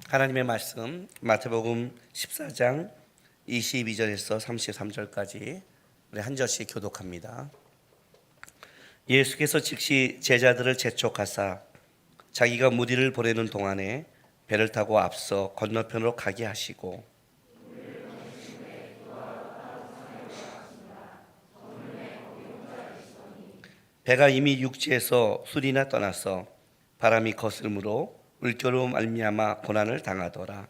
하나님의 말씀 마태복음 14장 22절에서 33절까지 우리 한 절씩 교독합니다. 예수께서 즉시 제자들을 재촉하사 자기가 무리를 보내는 동안에 배를 타고 앞서 건너편으로 가게 하시고 배가 이미 육지에서 술이나 떠나서 바람이 거스름으로 물결로 말미암아 고난을 당하더라.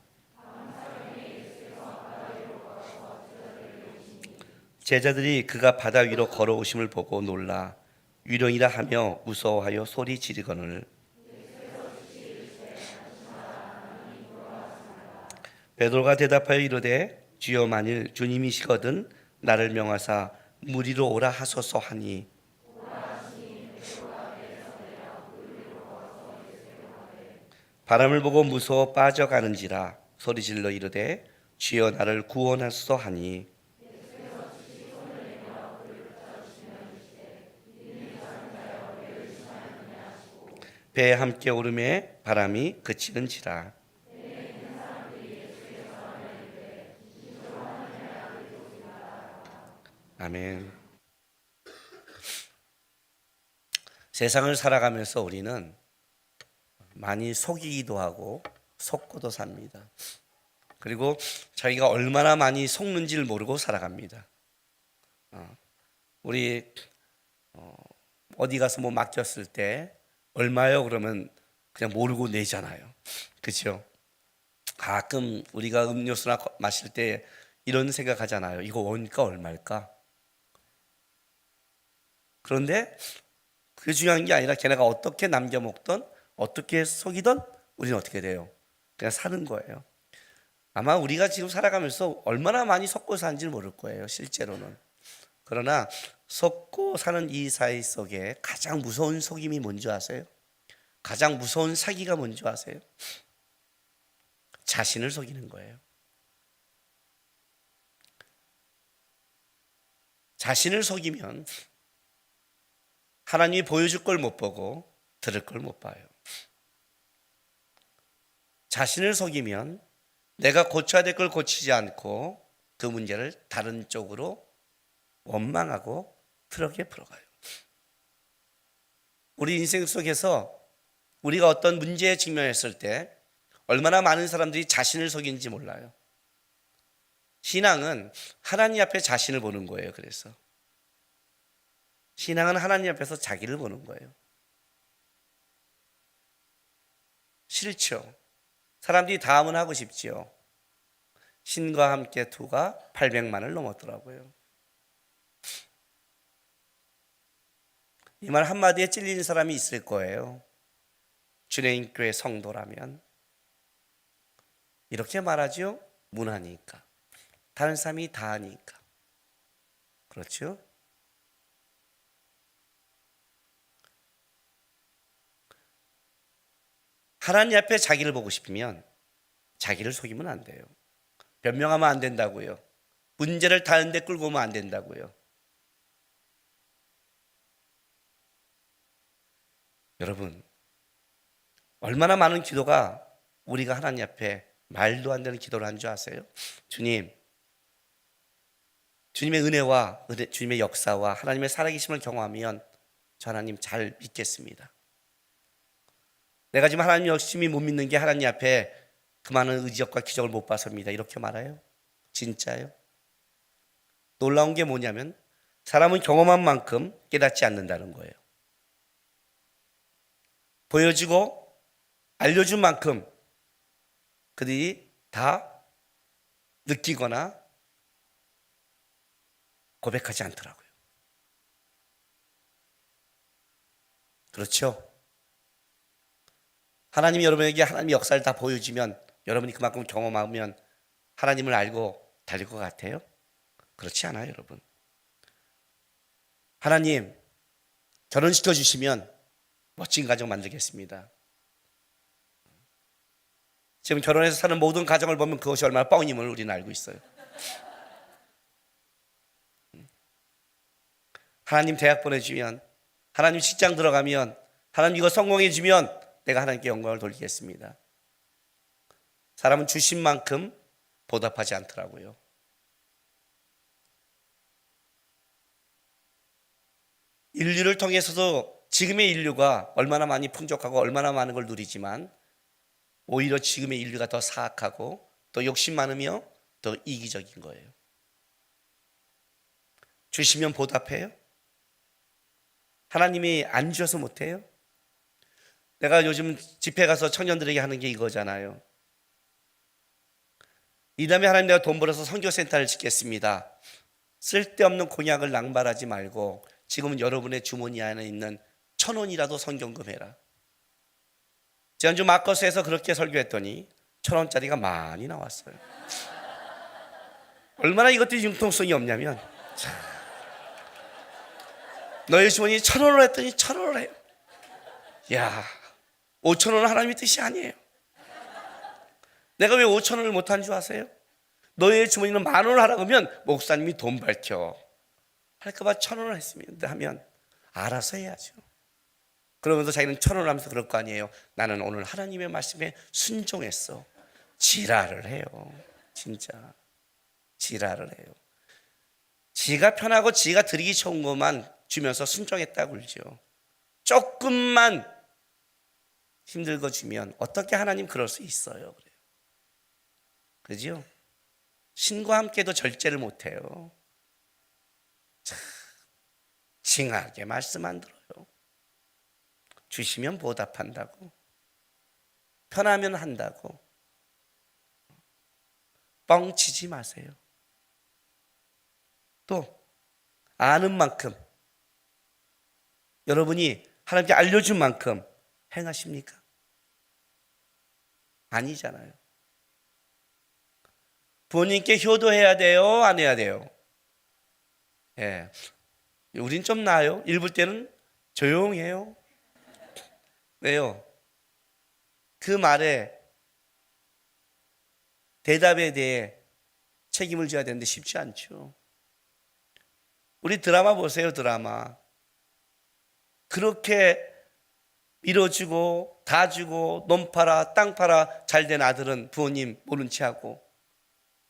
제자들이 그가 바다 위로 걸어오심을 보고 놀라 유령이라 하며 무서워하여 소리 지르거늘 베드로가 대답하여 이르되 주여 만일 주님이시거든 나를 명하사 물 위로 오라 하소서 하니 바람을 보고 무서워 빠져가는지라 소리질러 이르되 주여 나를 구원하소서 하니 배에 함께 오름에 바람이 그치는지라. 아멘. 세상을 살아가면서 우리는 많이 속이기도 하고 속고도 삽니다. 그리고 자기가 얼마나 많이 속는지를 모르고 살아갑니다. 우리 어디 가서 뭐 맡겼을 때 얼마요? 그러면 그냥 모르고 내잖아요. 그렇죠? 가끔 우리가 음료수나 마실 때 이런 생각하잖아요. 이거 원가 얼마일까? 그런데 그게 중요한 게 아니라 걔네가 어떻게 남겨 먹던 어떻게 속이던 우리는 어떻게 돼요? 그냥 사는 거예요. 아마 우리가 지금 살아가면서 얼마나 많이 속고 사는지는 모를 거예요, 실제로는. 그러나 속고 사는 이 사이 속에 가장 무서운 속임이 뭔지 아세요? 가장 무서운 사기가 뭔지 아세요? 자신을 속이는 거예요. 자신을 속이면 하나님이 보여줄 걸 못 보고 들을 걸 못 봐요. 자신을 속이면 내가 고쳐야 될 걸 고치지 않고 그 문제를 다른 쪽으로 원망하고 트럭에 풀어가요. 우리 인생 속에서 우리가 어떤 문제에 직면했을 때 얼마나 많은 사람들이 자신을 속이는지 몰라요. 신앙은 하나님 앞에 자신을 보는 거예요. 그래서 신앙은 하나님 앞에서 자기를 보는 거예요. 싫죠. 사람들이 다음은 하고 싶지요. 신과 함께 2가 800만을 넘었더라고요. 이 말 한마디에 찔리는 사람이 있을 거예요. 주례인교회 성도라면 이렇게 말하죠. 문화니까. 다른 사람이 다 하니까. 그렇죠? 하나님 앞에 자기를 보고 싶으면 자기를 속이면 안 돼요. 변명하면 안 된다고요. 문제를 다른 데 끌고 오면 안 된다고요. 여러분, 얼마나 많은 기도가 우리가 하나님 앞에 말도 안 되는 기도를 한 줄 아세요? 주님, 주님의 은혜와 주님의 역사와 하나님의 살아계심을 경험하면 저 하나님 잘 믿겠습니다. 내가 지금 하나님 열심히 못 믿는 게 하나님 앞에 그 많은 의지역과 기적을 못 봐서입니다. 이렇게 말해요? 진짜요? 놀라운 게 뭐냐면 사람은 경험한 만큼 깨닫지 않는다는 거예요. 보여주고 알려준 만큼 그들이 다 느끼거나 고백하지 않더라고요. 그렇죠? 하나님이 여러분에게 하나님의 역사를 다 보여주면 여러분이 그만큼 경험하면 하나님을 알고 달릴 것 같아요? 그렇지 않아요, 여러분. 하나님 결혼시켜 주시면 멋진 가정 만들겠습니다. 지금 결혼해서 사는 모든 가정을 보면 그것이 얼마나 뻥임을 우리는 알고 있어요. 하나님 대학 보내주면, 하나님 직장 들어가면, 하나님 이거 성공해주면 내가 하나님께 영광을 돌리겠습니다. 사람은 주신 만큼 보답하지 않더라고요. 인류를 통해서도 지금의 인류가 얼마나 많이 풍족하고 얼마나 많은 걸 누리지만 오히려 지금의 인류가 더 사악하고 더 욕심 많으며 더 이기적인 거예요. 주시면 보답해요? 하나님이 안 주셔서 못해요? 내가 요즘 집회 가서 청년들에게 하는 게 이거잖아요. 이 다음에 하나님, 내가 돈 벌어서 선교센터를 짓겠습니다. 쓸데없는 공약을 낭발하지 말고 지금은 여러분의 주머니 안에 있는 1,000원이라도 성경금 해라. 지난주 마커스에서 그렇게 설교했더니 1,000원짜리가 많이 나왔어요. 얼마나 이것들이 융통성이 없냐면, 너의 주머니 1,000원을 했더니 1,000원을 해요. 야, 5,000원은 하나님의 뜻이 아니에요. 내가 왜 5,000원을 못한 줄 아세요? 너의 주머니는 10,000원을 하라고 하면 목사님이 돈 밝혀 할까봐 1,000원을 했습니다 하면 알아서 해야죠. 그러면서 자기는 1,000원을 하면서 그럴 거 아니에요. 나는 오늘 하나님의 말씀에 순종했어. 지랄을 해요. 진짜 지랄을 해요. 지가 편하고 지가 드리기 좋은 것만 주면서 순종했다고 그러죠. 조금만 힘든 거 주면 어떻게 하나님 그럴 수 있어요? 그래요. 그죠? 신과 함께도 절제를 못해요. 징하게 말씀 안 들어요. 주시면 보답한다고, 편하면 한다고 뻥치지 마세요. 또 아는 만큼, 여러분이 하나님께 알려준 만큼 행하십니까? 아니잖아요. 부모님께 효도해야 돼요? 안 해야 돼요? 예. 우린 좀 나아요. 읽을 때는 조용해요. 왜요? 그 말에 대답에 대해 책임을 져야 되는데 쉽지 않죠. 우리 드라마 보세요. 드라마 그렇게 밀어주고 다 주고 놈 팔아 땅 팔아 잘된 아들은 부모님 모른 채 하고,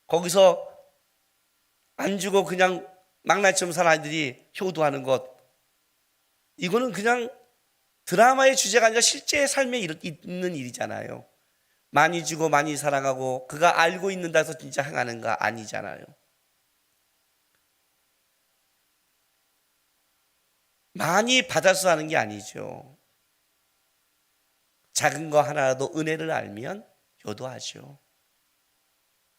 거기서 안 주고 그냥 막날처럼 산 아이들이 효도하는 것, 이거는 그냥 드라마의 주제가 아니라 실제 삶에 있는 일이잖아요. 많이 주고 많이 사랑하고 그가 알고 있는다 해서 진짜 행하는가? 아니잖아요. 많이 받아서 하는 게 아니죠. 작은 거 하나라도 은혜를 알면 효도하죠.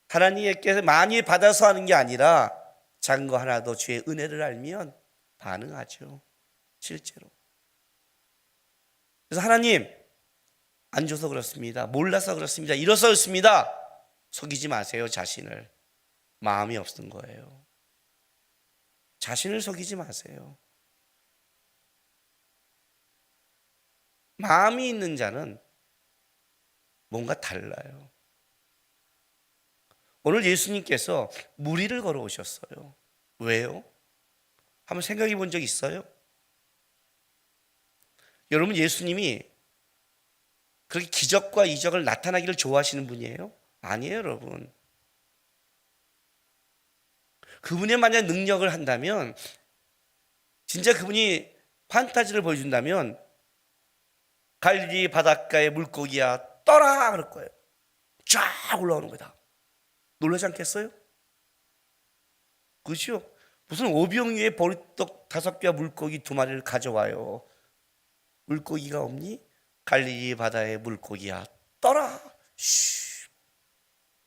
하나님께서 많이 받아서 하는 게 아니라 작은 거 하나도 주의 은혜를 알면 반응하죠. 실제로. 그래서 하나님 안 줘서 그렇습니다. 몰라서 그렇습니다. 이래서 그렇습니다. 속이지 마세요. 자신을. 마음이 없는 거예요. 자신을 속이지 마세요. 마음이 있는 자는 뭔가 달라요. 오늘 예수님께서 무리를 걸어오셨어요. 왜요? 한번 생각해 본 적 있어요? 여러분, 예수님이 그렇게 기적과 이적을 나타나기를 좋아하시는 분이에요? 아니에요, 여러분. 그분의 만약 능력을 한다면, 진짜 그분이 판타지를 보여준다면 갈릴리 바닷가의 물고기야 떠라 그럴 거예요. 쫙 올라오는 거다. 놀라지 않겠어요? 그렇죠? 무슨 오병이의 보리떡 5개와 물고기 2마리를 가져와요. 물고기가 없니? 갈릴리 바다의 물고기야 떠라. 쉬.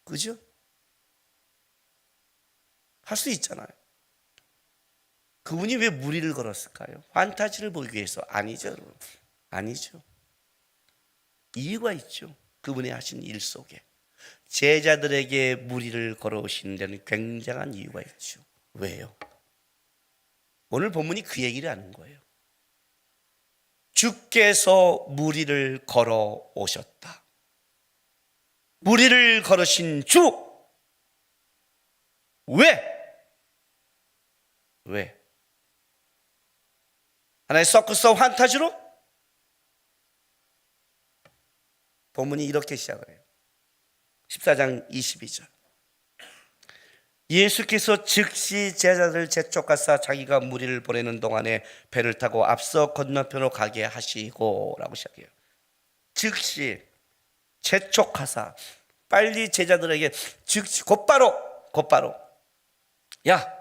그죠? 할 수 있잖아요. 그분이 왜 무리를 걸었을까요? 판타지를 보기 위해서? 아니죠, 여러분. 아니죠. 이유가 있죠. 그분이 하신 일 속에 제자들에게 무리를 걸어오시는 데는 굉장한 이유가 있죠. 왜요? 오늘 본문이 그 얘기를 하는 거예요. 주께서 무리를 걸어오셨다. 무리를 걸으신 주. 왜? 왜? 하나의 서커스 환타지로? 본문이 이렇게 시작을 해요. 14장 22절. 예수께서 즉시 제자들을 재촉하사 자기가 무리를 보내는 동안에 배를 타고 앞서 건너편으로 가게 하시고 라고 시작해요. 즉시 재촉하사, 빨리 제자들에게 즉시 곧바로 야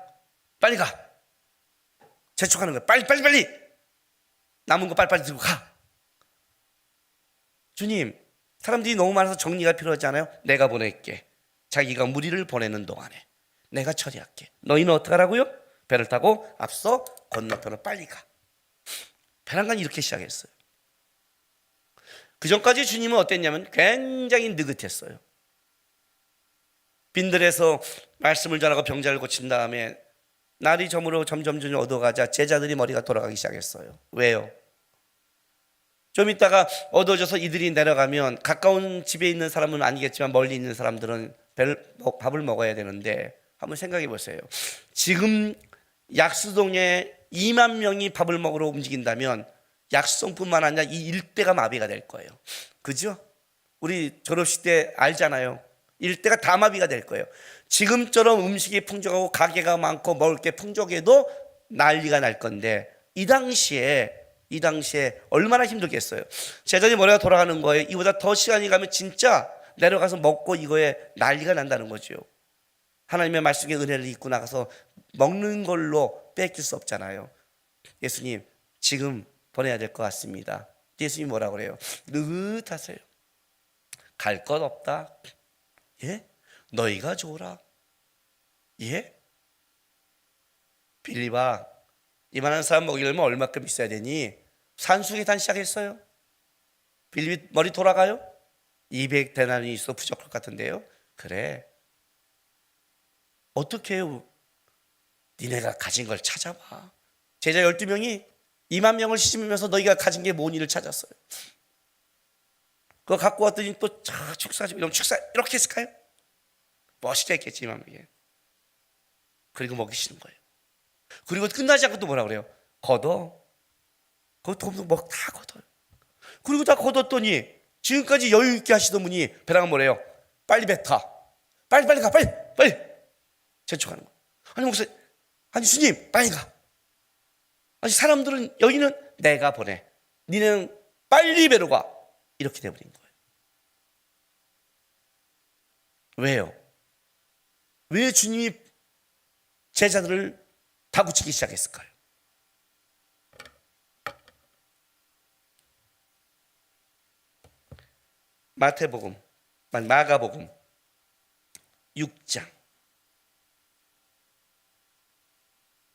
빨리 가, 재촉하는 거야. 빨리 남은 거 빨리 들고 가. 주님, 사람들이 너무 많아서 정리가 필요하지 않아요? 내가 보낼게. 자기가 무리를 보내는 동안에 내가 처리할게. 너희는 어떻게 하라고요? 배를 타고 앞서 건너편으로 빨리 가. 배란간이 이렇게 시작했어요. 그 전까지 주님은 어땠냐면 굉장히 느긋했어요. 빈들에서 말씀을 전하고 병자를 고친 다음에 날이 저물어 점점 어두워가자 제자들이 머리가 돌아가기 시작했어요. 왜요? 좀 있다가 어두워져서 이들이 내려가면 가까운 집에 있는 사람은 아니겠지만 멀리 있는 사람들은 밥을 먹어야 되는데, 한번 생각해 보세요. 지금 약수동에 2만 명이 밥을 먹으러 움직인다면 약수동뿐만 아니라 이 일대가 마비가 될 거예요. 그죠? 우리 졸업식 때 알잖아요. 일대가 다 마비가 될 거예요. 지금처럼 음식이 풍족하고 가게가 많고 먹을 게 풍족해도 난리가 날 건데, 이 당시에 얼마나 힘들겠어요. 제자들이 머리가 돌아가는 거예요. 이보다 더 시간이 가면 진짜 내려가서 먹고 이거에 난리가 난다는 거죠. 하나님의 말씀의 은혜를 입고 나가서 먹는 걸로 뺏길 수 없잖아요. 예수님, 지금 보내야 될 것 같습니다. 예수님 뭐라고 그래요? 느긋하세요. 갈 것 없다. 예? 너희가 좋으라. 예? 빌립아, 이만한 사람 먹이려면 얼마큼 있어야 되니? 산수계단 시작했어요. 빌립 머리 돌아가요? 200데나리 있어 부족할 것 같은데요. 그래, 어떻게 해요? 니네가 가진 걸 찾아봐. 제자 12명이 2만 명을 시집으면서 너희가 가진 게 뭔 일을 찾았어요. 그거 갖고 왔더니 또 축사하지. 이러면 축사 이렇게 했을까요? 멋있게 했겠지 2만 명이. 그리고 먹이시는 거예요. 그리고 끝나지 않고 또 뭐라 그래요? 걷어. 그것도 뭐 다 걷어요. 그리고 다 걷었더니 지금까지 여유 있게 하시던 분이 배랑은 뭐래요? 빨리 배 타. 빨리 가. 빨리. 재촉하는 거. 아니 목사, 아니 주님 빨리 가. 아니 사람들은 여기는 내가 보내. 니네는 빨리 배로 가. 이렇게 돼버린 거예요. 왜요? 왜 주님이 제자들을 다구치기 시작했을까요? 마가복음 6장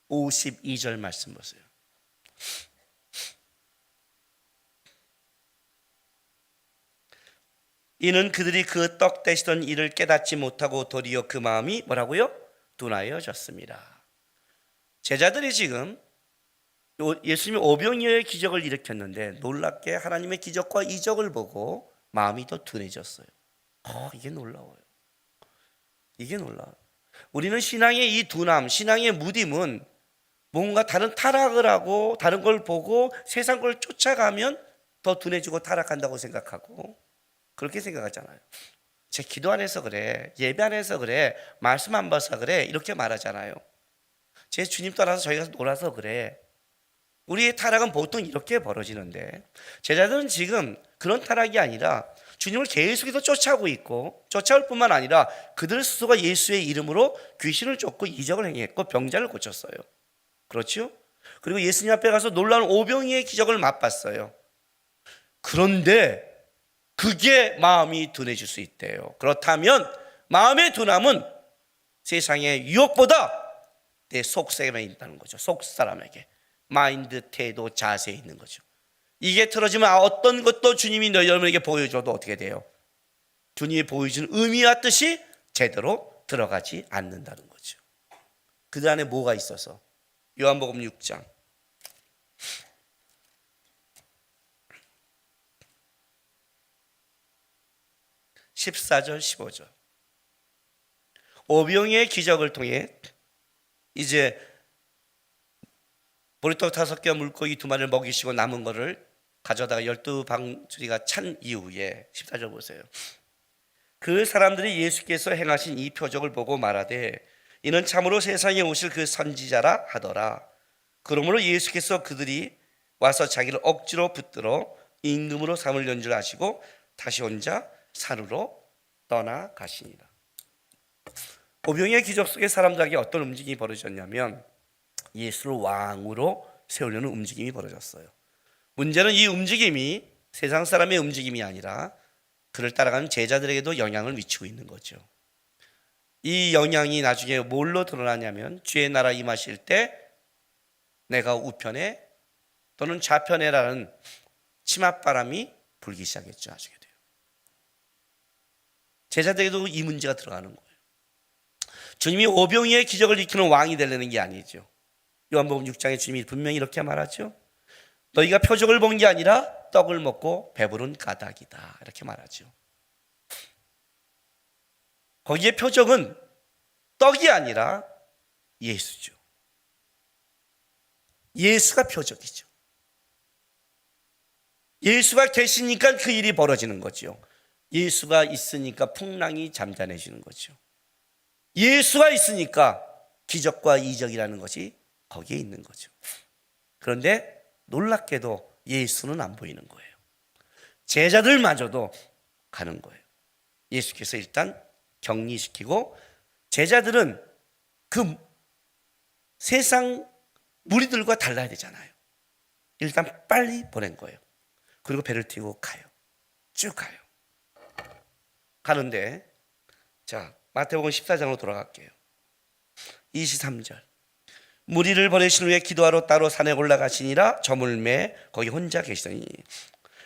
52절 말씀 보세요. 이는 그들이 그 떡 대시던 일을 깨닫지 못하고 도리어 그 마음이 뭐라고요? 둔하여졌습니다. 제자들이 지금 예수님이 오병이어의 기적을 일으켰는데 놀랍게 하나님의 기적과 이적을 보고 마음이 더 둔해졌어요. 이게 놀라워요. 이게 놀라워요. 우리는 신앙의 이 둔함, 신앙의 무딤은 뭔가 다른 타락을 하고 다른 걸 보고 세상 걸 쫓아가면 더 둔해지고 타락한다고 생각하고 그렇게 생각하잖아요. 제 기도 안 해서 그래, 예배 안 해서 그래, 말씀 안 봐서 그래 이렇게 말하잖아요. 제 주님 따라서 저희가 놀아서 그래. 우리의 타락은 보통 이렇게 벌어지는데 제자들은 지금 그런 타락이 아니라 주님을 계속해서 쫓아오고 있고, 쫓아올 뿐만 아니라 그들 스스로가 예수의 이름으로 귀신을 쫓고 이적을 행했고 병자를 고쳤어요. 그렇죠? 그리고 예수님 앞에 가서 놀라운 오병이의 기적을 맛봤어요. 그런데 그게 마음이 둔해질 수 있대요. 그렇다면 마음의 둔함은 세상의 유혹보다 내 속셈에 있다는 거죠. 속 사람에게 마인드, 태도, 자세에 있는 거죠. 이게 틀어지면 어떤 것도 주님이 너희 여러분에게 보여줘도 어떻게 돼요? 주님이 보여주는 의미와 뜻이 제대로 들어가지 않는다는 거죠. 그들 안에 뭐가 있어서? 요한복음 6장 14절 15절. 오병이의 기적을 통해 이제 보리떡 5개와 물고기 2마리를 먹이시고 남은 거를 가져다가 12방주리가 찬 이후에 14절 보세요. 그 사람들이 예수께서 행하신 이 표적을 보고 말하되 이는 참으로 세상에 오실 그 선지자라 하더라. 그러므로 예수께서 그들이 와서 자기를 억지로 붙들어 임금으로 삼으려는 줄 아시고 다시 혼자 산으로 떠나가시니라. 오병이의 기적 속에 사람들에게 어떤 움직임이 벌어졌냐면 예수를 왕으로 세우려는 움직임이 벌어졌어요. 문제는 이 움직임이 세상 사람의 움직임이 아니라 그를 따라가는 제자들에게도 영향을 미치고 있는 거죠. 이 영향이 나중에 뭘로 드러나냐면 주의 나라 임하실 때 내가 우편에 또는 좌편에라는 치맛바람이 불기 시작했죠. 나중에 돼요. 제자들에게도 이 문제가 들어가는 거예요. 주님이 오병이의 기적을 일으키는 왕이 되려는 게 아니죠. 요한복음 6장에 주님이 분명히 이렇게 말하죠. 너희가 표적을 본 게 아니라 떡을 먹고 배부른 까닭이다, 이렇게 말하죠. 거기에 표적은 떡이 아니라 예수죠. 예수가 표적이죠. 예수가 계시니까 그 일이 벌어지는 거죠. 예수가 있으니까 풍랑이 잠잠해지는 거죠. 예수가 있으니까 기적과 이적이라는 것이 거기에 있는 거죠. 그런데 놀랍게도 예수는 안 보이는 거예요. 제자들마저도 가는 거예요. 예수께서 일단 격리시키고 제자들은 그 세상 무리들과 달라야 되잖아요. 일단 빨리 보낸 거예요. 그리고 배를 띄고 가요. 쭉 가요. 가는데 자, 마태복음 14장으로 돌아갈게요. 23절. 무리를 보내신 후에 기도하러 따로 산에 올라가시니라. 저물매 거기 혼자 계시더니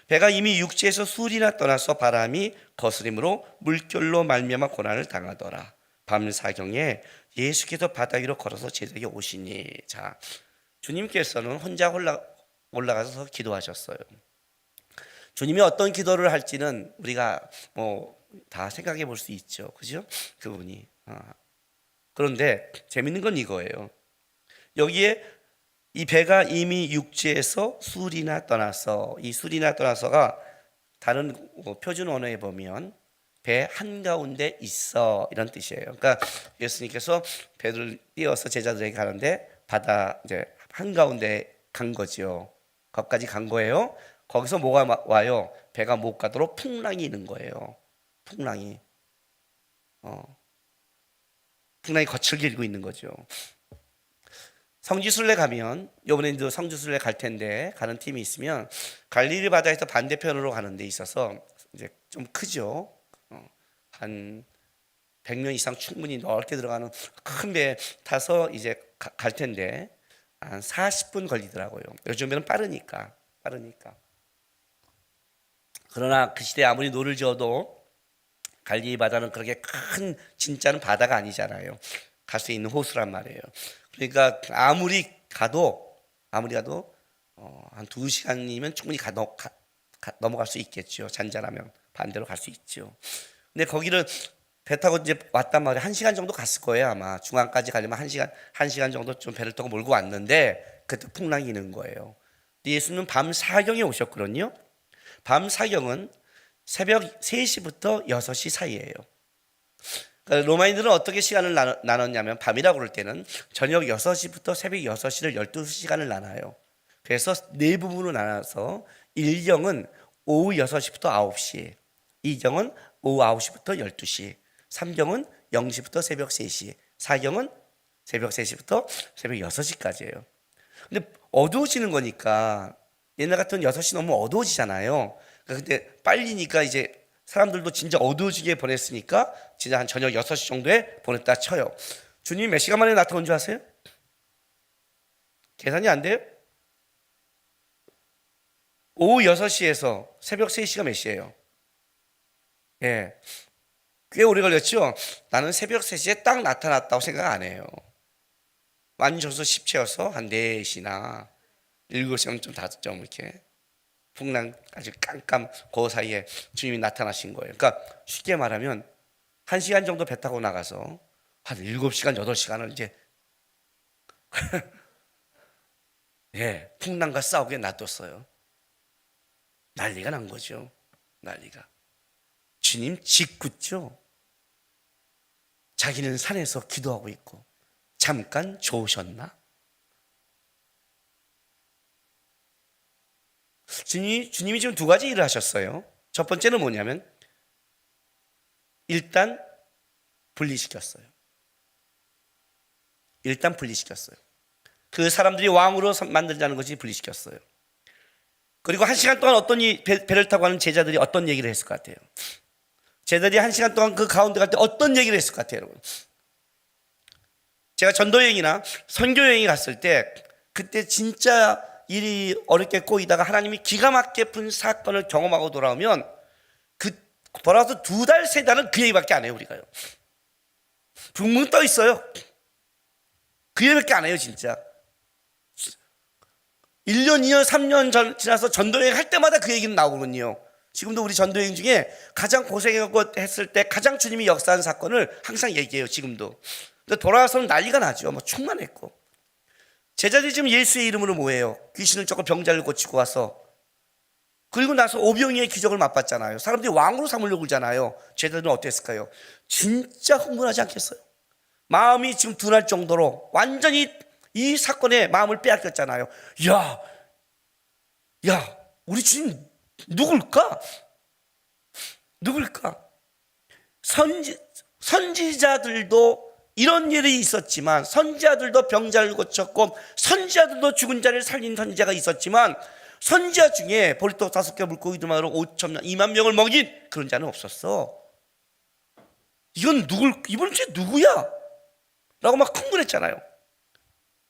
배가 이미 육지에서 술이나 떠나서 바람이 거스림으로 물결로 말미암아 고난을 당하더라. 밤사경에 예수께서 바다 위로 걸어서 제자에게 오시니. 자, 주님께서는 혼자 올라가서 기도하셨어요. 주님이 어떤 기도를 할지는 우리가 다 생각해 볼 수 있죠. 그죠? 그분이. 그런데 재밌는 건 이거예요. 여기에 이 배가 이미 육지에서 술이나 떠나서, 이 술이나 떠나서가 다른 표준 언어에 보면 배 한가운데 있어, 이런 뜻이에요. 그러니까 예수님께서 배를 띄워서 제자들에게 가는데 바다 이제 한가운데 간 거죠. 거기까지 간 거예요. 거기서 뭐가 와요? 배가 못 가도록 풍랑이 있는 거예요. 풍랑이 거칠게 일고 있는 거죠. 성지순례 가면, 이번에도 성지순례 갈 텐데 가는 팀이 있으면 갈릴리 바다에서 반대편으로 가는 데 있어서 이제 좀 크죠. 한 100명 이상 충분히 넓게 들어가는 큰 배 타서 이제 갈 텐데 한 40분 걸리더라고요. 요즘에는 빠르니까. 그러나 그 시대에 아무리 노를 저어도 갈릴리 바다는 그렇게 큰, 진짜는 바다가 아니잖아요. 갈 수 있는 호수란 말이에요. 그러니까 아무리 가도 한 2시간이면 충분히 넘어갈 수 있겠죠. 잔잔하면 반대로 갈 수 있죠. 근데 거기를 배 타고 이제 왔단 말이에요. 1시간 정도 갔을 거예요. 아마 중앙까지 가려면 1시간 정도 좀 배를 타고 몰고 왔는데 그때 풍랑이 있는 거예요. 예수는 밤 사경에 오셨거든요. 밤 사경은 새벽 3시부터 6시 사이예요. 그러니까 로마인들은 어떻게 시간을 나눴냐면 밤이라고 그럴 때는 저녁 6시부터 새벽 6시를 12시간을 나눠요. 그래서 네 부분으로 나눠서 1경은 오후 6시부터 9시, 2경은 오후 9시부터 12시, 3경은 0시부터 새벽 3시, 4경은 새벽 3시부터 새벽 6시까지예요. 근데 어두워지는 거니까 옛날 같은 6시 넘으면 어두워지잖아요. 근데 빨리니까 이제 사람들도 진짜 어두워지게 보냈으니까 진짜 한 저녁 6시 정도에 보냈다 쳐요. 주님이 몇 시간 만에 나타난 줄 아세요? 계산이 안 돼요? 오후 6시에서 새벽 3시가 몇 시예요? 예, 꽤 오래 걸렸죠? 나는 새벽 3시에 딱 나타났다고 생각 안 해요. 많이 줘서 10채여서 한 4시나 7시면 좀 다섯 점 이렇게 풍랑 아주 깜깜 그 사이에 주님이 나타나신 거예요. 그러니까 쉽게 말하면 1시간 정도 배 타고 나가서 한 7시간, 8시간을 이제 풍랑과 싸우게 놔뒀어요. 난리가 난 거죠. 난리가. 주님 짓궂죠. 자기는 산에서 기도하고 있고 잠깐 좋으셨나? 주님이 지금 두 가지 일을 하셨어요. 첫 번째는 뭐냐면 일단 분리시켰어요. 그 사람들이 왕으로 만들자는 것이 분리시켰어요. 그리고 1시간 동안 배를 타고 가는 제자들이 어떤 얘기를 했을 것 같아요? 제자들이 1시간 동안 그 가운데 갈 때 어떤 얘기를 했을 것 같아요, 여러분? 제가 전도여행이나 선교여행에 갔을 때 그때 진짜 일이 어렵게 꼬이다가 하나님이 기가 막히게 푼 사건을 경험하고 돌아오면 돌아와서 2달, 3달은 그 얘기밖에 안 해요, 우리가요. 붕붕 떠 있어요. 그 얘기밖에 안 해요, 진짜. 1년, 2년, 3년 지나서 전도여행 할 때마다 그 얘기는 나오거든요. 지금도 우리 전도여행 중에 가장 고생하고 했을 때 가장 주님이 역사한 사건을 항상 얘기해요, 지금도. 근데 돌아와서는 난리가 나죠. 충만했고. 제자들이 지금 예수의 이름으로 뭐예요? 귀신을 쫓고 병자를 고치고 와서, 그리고 나서 오병이의 기적을 맛봤잖아요. 사람들이 왕으로 삼으려고 그러잖아요. 제자들은 어땠을까요? 진짜 흥분하지 않겠어요? 마음이 지금 둔할 정도로 완전히 이 사건에 마음을 빼앗겼잖아요. 야, 우리 주님 누굴까? 선지자들도 이런 일이 있었지만, 선지자들도 병자를 고쳤고, 선지자들도 죽은 자를 살린 선지자가 있었지만, 선지자 중에 보리떡 5개 물고기들만으로 5,000명, 2만 명을 먹인 그런 자는 없었어. 이번 주에 누구야? 라고 막 흥분했잖아요.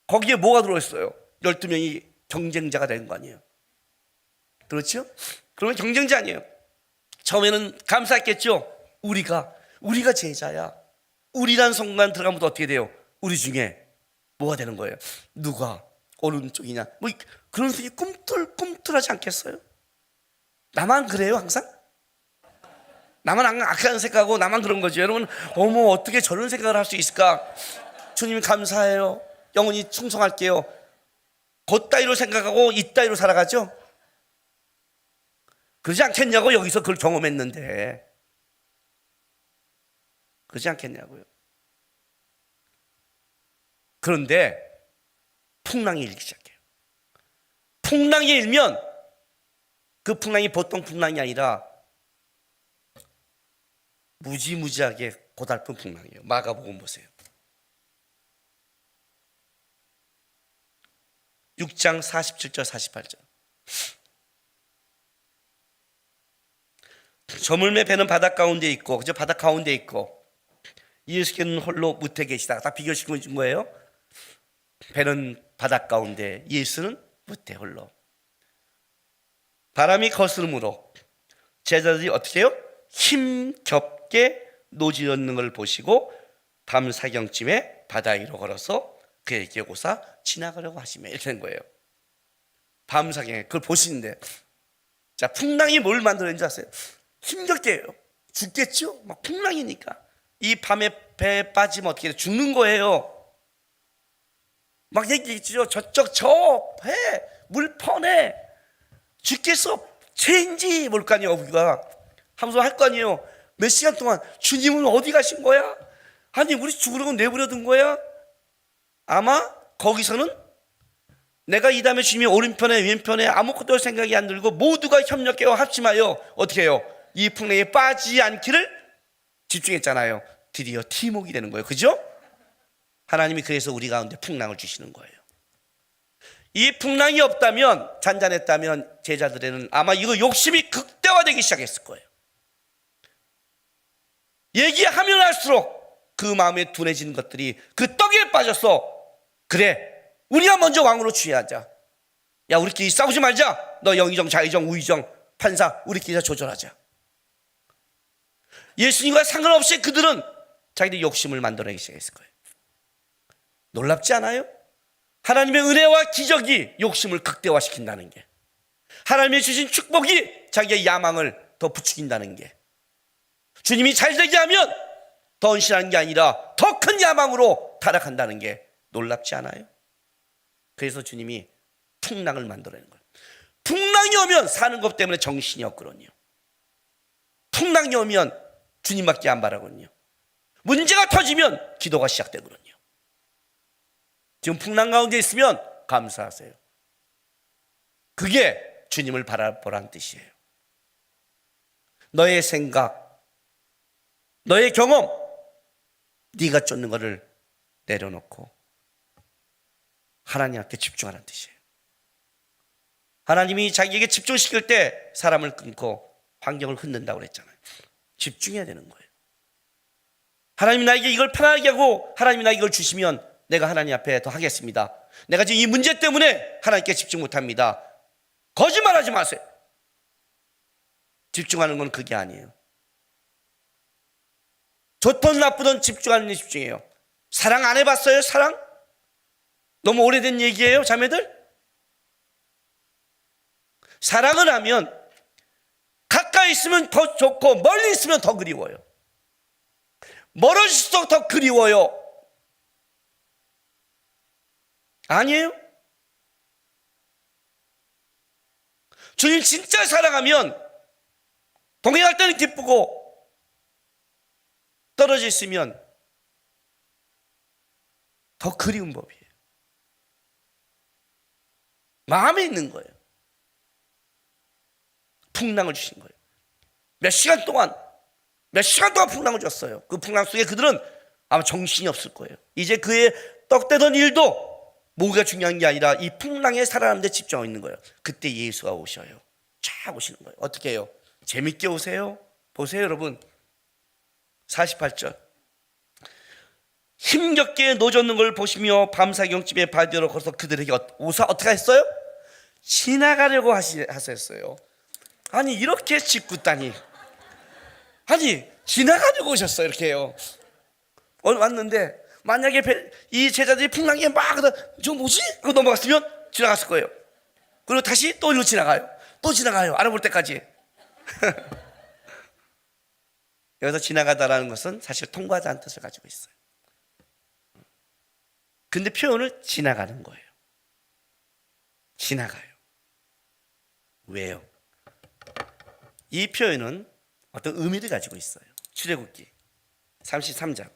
거기에 뭐가 들어있어요? 12명이 경쟁자가 된 거 아니에요? 그렇죠? 그러면 경쟁자 아니에요. 처음에는 감사했겠죠. 우리가 제자야. 우리란 순간 들어가면 어떻게 돼요? 우리 중에 뭐가 되는 거예요? 누가 오른쪽이냐? 그런 생각이 꿈틀꿈틀하지 않겠어요? 나만 그래요, 항상? 나만 악한 생각하고 나만 그런 거죠. 여러분, 어떻게 저런 생각을 할 수 있을까? 주님 감사해요. 영원히 충성할게요. 그따위로 생각하고 이따위로 살아가죠? 그러지 않겠냐고, 여기서 그걸 경험했는데. 그러지 않겠냐고요. 그런데 풍랑이 일기 시작해요. 풍랑이 일면 그 풍랑이 보통 풍랑이 아니라 무지무지하게 고달픈 풍랑이에요. 마가복음 보세요. 6장 47절 48절. 저물매 배는 바닷 가운데 있고, 그죠? 바닷 가운데 있고, 예수께서는 홀로 무태 계시다. 다 비교시켜 준 거예요. 배는 바닷 가운데, 예수는 무태 홀로. 바람이 거스름으로 제자들이 어떻게 해요? 힘겹게 노지젓는 걸 보시고 밤 사경쯤에 바다 위로 걸어서 그에게 오사 지나가려고 하시며, 이렇게 된 거예요. 밤 사경에 그걸 보시는데, 자, 풍랑이 뭘 만들었는지 아세요? 힘겹게 해요. 죽겠죠? 막 풍랑이니까. 이 밤에 배에 빠지면 어떻게 돼? 죽는 거예요. 막 얘기했죠. 저쪽 저 배 물펀에 죽겠어. 죄인지 뭘 거 아니에요. 우리가 하면서 할 거 아니에요. 몇 시간 동안 주님은 어디 가신 거야? 아니, 우리 죽으려고 내버려 둔 거야? 아마 거기서는 내가 이 다음에 주님이 오른편에 왼편에 아무것도 생각이 안 들고 모두가 협력해요. 합심하여 어떻게 해요? 이 풍랑에 빠지지 않기를 집중했잖아요. 드디어 팀웍이 되는 거예요. 그죠? 하나님이 그래서 우리 가운데 풍랑을 주시는 거예요. 이 풍랑이 없다면, 잔잔했다면 제자들에는 아마 이거 욕심이 극대화되기 시작했을 거예요. 얘기하면 할수록 그 마음에 둔해지는 것들이 그 떡에 빠져서, 그래, 우리가 먼저 왕으로 취하자. 야, 우리끼리 싸우지 말자. 너 영의정, 자의정, 우의정, 판사, 우리끼리 다 조절하자. 예수님과 상관없이 그들은 자기들 욕심을 만들어내기 시작했을 거예요. 놀랍지 않아요? 하나님의 은혜와 기적이 욕심을 극대화시킨다는 게, 하나님이 주신 축복이 자기의 야망을 더 부추긴다는 게, 주님이 잘되게 하면 더 헌신하는 게 아니라 더 큰 야망으로 타락한다는 게 놀랍지 않아요? 그래서 주님이 풍랑을 만들어내는 거예요. 풍랑이 오면 사는 것 때문에 정신이 없거든요. 풍랑이 오면 주님밖에 안 바라거든요. 문제가 터지면 기도가 시작되거든요. 지금 풍랑 가운데 있으면 감사하세요. 그게 주님을 바라보라는 뜻이에요. 너의 생각, 너의 경험, 네가 쫓는 것을 내려놓고 하나님께 집중하라는 뜻이에요. 하나님이 자기에게 집중시킬 때 사람을 끊고 환경을 흔든다고 그랬잖아요. 집중해야 되는 거예요. 하나님이 나에게 이걸 편하게 하고 하나님이 나에게 이걸 주시면 내가 하나님 앞에 더 하겠습니다. 내가 지금 이 문제 때문에 하나님께 집중 못합니다. 거짓말하지 마세요. 집중하는 건 그게 아니에요. 좋든 나쁘든 집중하는 게 집중이에요. 사랑 안 해봤어요? 사랑? 너무 오래된 얘기예요, 자매들? 사랑을 하면 가까이 있으면 더 좋고 멀리 있으면 더 그리워요. 멀어질수록 더 그리워요. 아니에요? 주님 진짜 사랑하면 동행할 때는 기쁘고 떨어져 있으면 더 그리운 법이에요. 마음에 있는 거예요. 풍랑을 주신 거예요. 몇 시간 동안 풍랑을 줬어요. 그 풍랑 속에 그들은 아마 정신이 없을 거예요. 이제 그의 떡대던 일도 뭐가 중요한 게 아니라 이 풍랑에 살아남는 데 집중하고 있는 거예요. 그때 예수가 오셔요. 쫙 오시는 거예요. 어떻게 해요? 재밌게 오세요. 보세요 여러분, 48절. 힘겹게 노젓는 걸 보시며 밤사경쯤에 바디로 걸어서 그들에게 오사 어떻게 했어요? 지나가려고 하셨어요. 아니 이렇게 짓궂다니. 아니 지나가려고 오셨어요. 이렇게요. 오늘 왔는데 만약에 이 제자들이 풍랑에 막 저 뭐지? 그거 넘어갔으면 지나갔을 거예요. 그리고 다시 또 일로 지나가요. 또 지나가요. 알아볼 때까지. 여기서 지나가다라는 것은 사실 통과하다는 뜻을 가지고 있어요. 근데 표현을 지나가는 거예요. 지나가요. 왜요? 이 표현은 어떤 의미를 가지고 있어요. 출애굽기 33장.